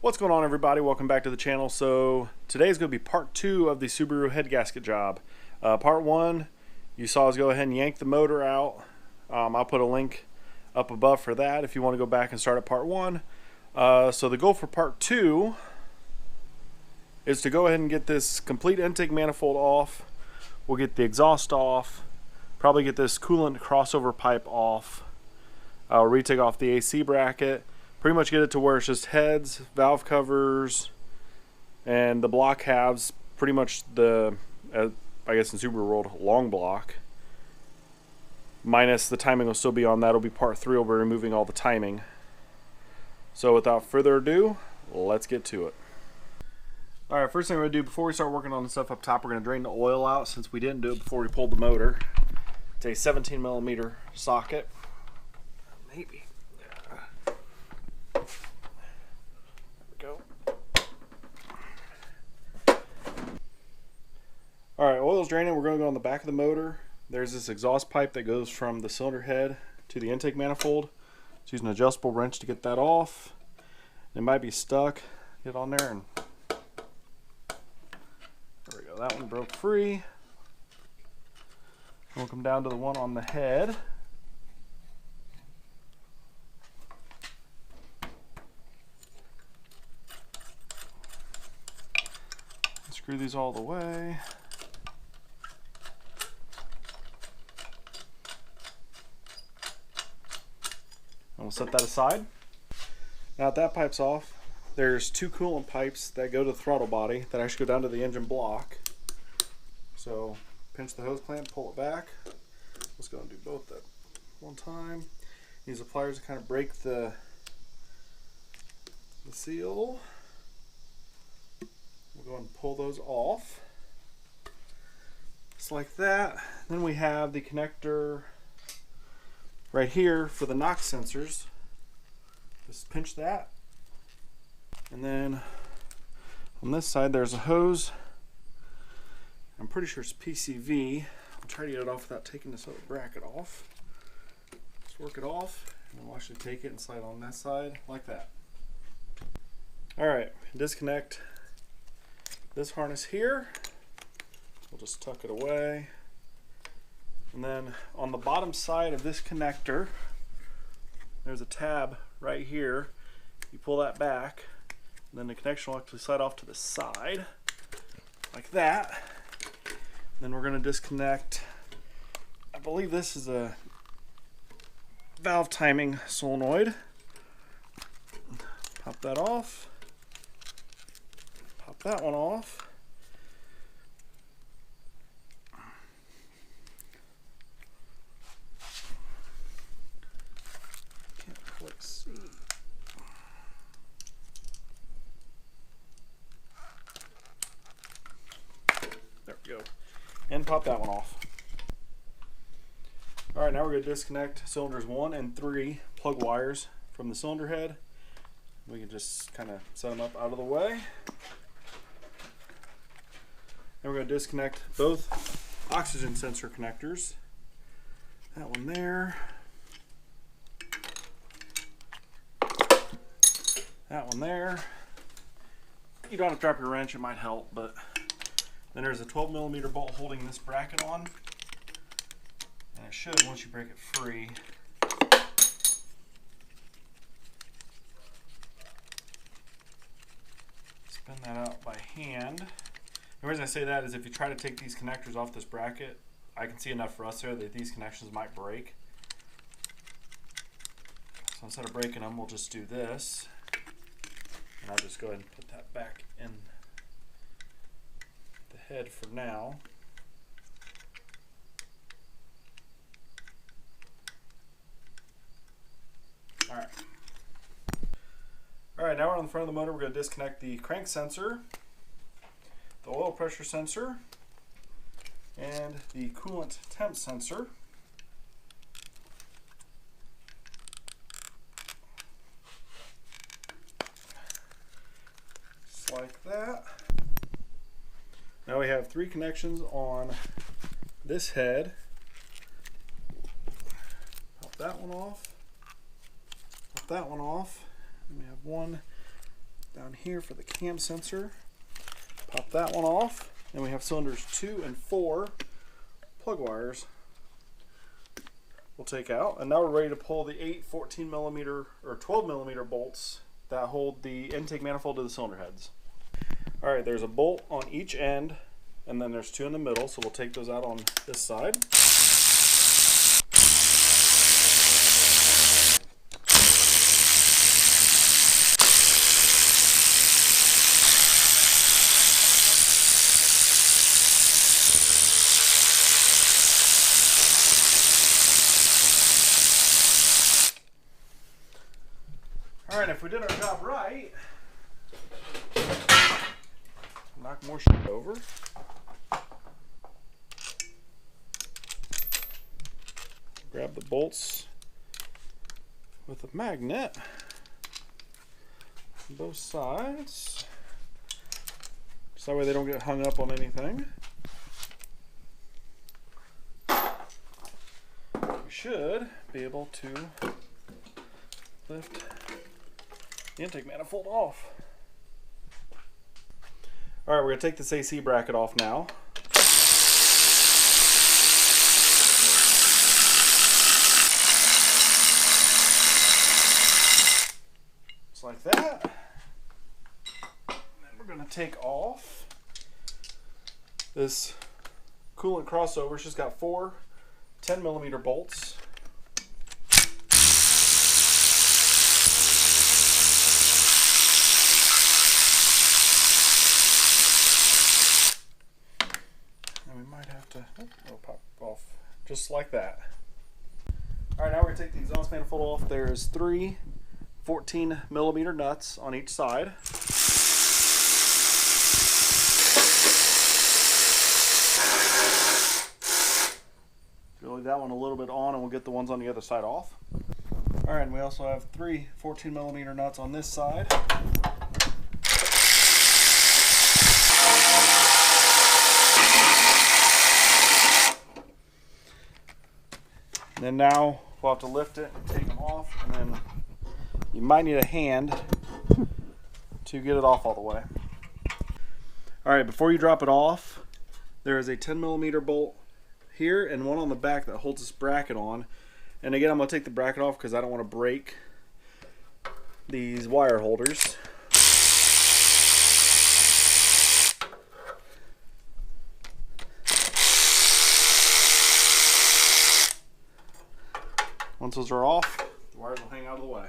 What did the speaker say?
What's going on, everybody? Welcome back to the channel. So today is going to be part 2 of the Subaru head gasket job. Part 1, you saw us go ahead and yank the motor out. I'll put a link up above for that if you want to go back and start at part 1. So the goal for part 2 is to go ahead and get this complete intake manifold off. We'll get the exhaust off, probably get this coolant crossover pipe off. I'll retake off the AC bracket. Pretty much get it to where it's just heads, valve covers, and the block halves, pretty much the, I guess in Subaru world, long block. Minus the timing will still be on that. It'll be part 3. We'll be removing all the timing. So without further ado, let's get to it. Alright, first thing we're going to do before we start working on the stuff up top, we're going to drain the oil out since we didn't do it before we pulled the motor. It's a 17mm socket. Maybe. Alright, oil's draining. We're going to go on the back of the motor. There's this exhaust pipe that goes from the cylinder head to the intake manifold. Just use an adjustable wrench to get that off. It might be stuck. Get on there and there we go. That one broke free. We'll come down to the one on the head. Screw these all the way. And we'll set that aside. Now that that pipe's off, there's 2 coolant pipes that go to the throttle body that actually go down to the engine block. So pinch the hose clamp, pull it back. Let's go and do both at one time. Use the pliers to kind of break the seal. We'll go and pull those off. Just like that. Then we have the connector right here for the NOx sensors. Just pinch that. And then on this side there's a hose. I'm pretty sure it's PCV. I'll try to get it off without taking this other bracket off. Just work it off and we'll actually take it and slide on that side like that. Alright, disconnect this harness here. We'll just tuck it away. And then on the bottom side of this connector, there's a tab right here. You pull that back, and then the connection will actually slide off to the side, like that. Then we're going to disconnect, I believe this is a valve timing solenoid. Pop that off. Pop that one off. There we go. And pop that one off. Alright, now we're going to disconnect cylinders 1 and 3 plug wires from the cylinder head. We can just kind of set them up out of the way. And we're going to disconnect both oxygen sensor connectors. That one there. That one there. You don't have to drop your wrench, it might help, but then there's a 12mm bolt holding this bracket on. And it should, once you break it free, spin that out by hand. The reason I say that is if you try to take these connectors off this bracket, I can see enough for us there that these connections might break. So instead of breaking them, we'll just do this. And I'll just go ahead and put that back in the head for now. Alright. Alright, now we're on the front of the motor. We're going to disconnect the crank sensor, the oil pressure sensor, and the coolant temp sensor. Just like that. Now we have 3 connections on this head that one off. Pop that one off. And we have one down here for the cam sensor. Pop that one off. And we have cylinders 2 and 4 plug wires we'll take out. And now we're ready to pull the 8 14 millimeter or 12 millimeter bolts that hold the intake manifold to the cylinder heads. All right, there's a bolt on each end, and then there's 2 in the middle, so we'll take those out on this side. All right, if we did our job right, knock more shit over. Grab the bolts with a magnet on both sides, so that way they don't get hung up on anything. We should be able to lift the intake manifold off. All right, we're gonna take this AC bracket off now. Just like that. And then we're gonna take off this coolant crossover. It's just got 4 10 millimeter bolts. It'll pop off just like that. All right, now we're gonna take the exhaust manifold off. There's 3 14 millimeter nuts on each side. We'll leave that one a little bit on, and we'll get the ones on the other side off. All right, and we also have 3 14 millimeter nuts on this side. And then now we'll have to lift it and take them off, and then you might need a hand to get it off all the way. All right, before you drop it off, there is a 10 millimeter bolt here and one on the back that holds this bracket on. And again, I'm gonna take the bracket off because I don't want to break these wire holders. Once those are off, the wires will hang out of the way.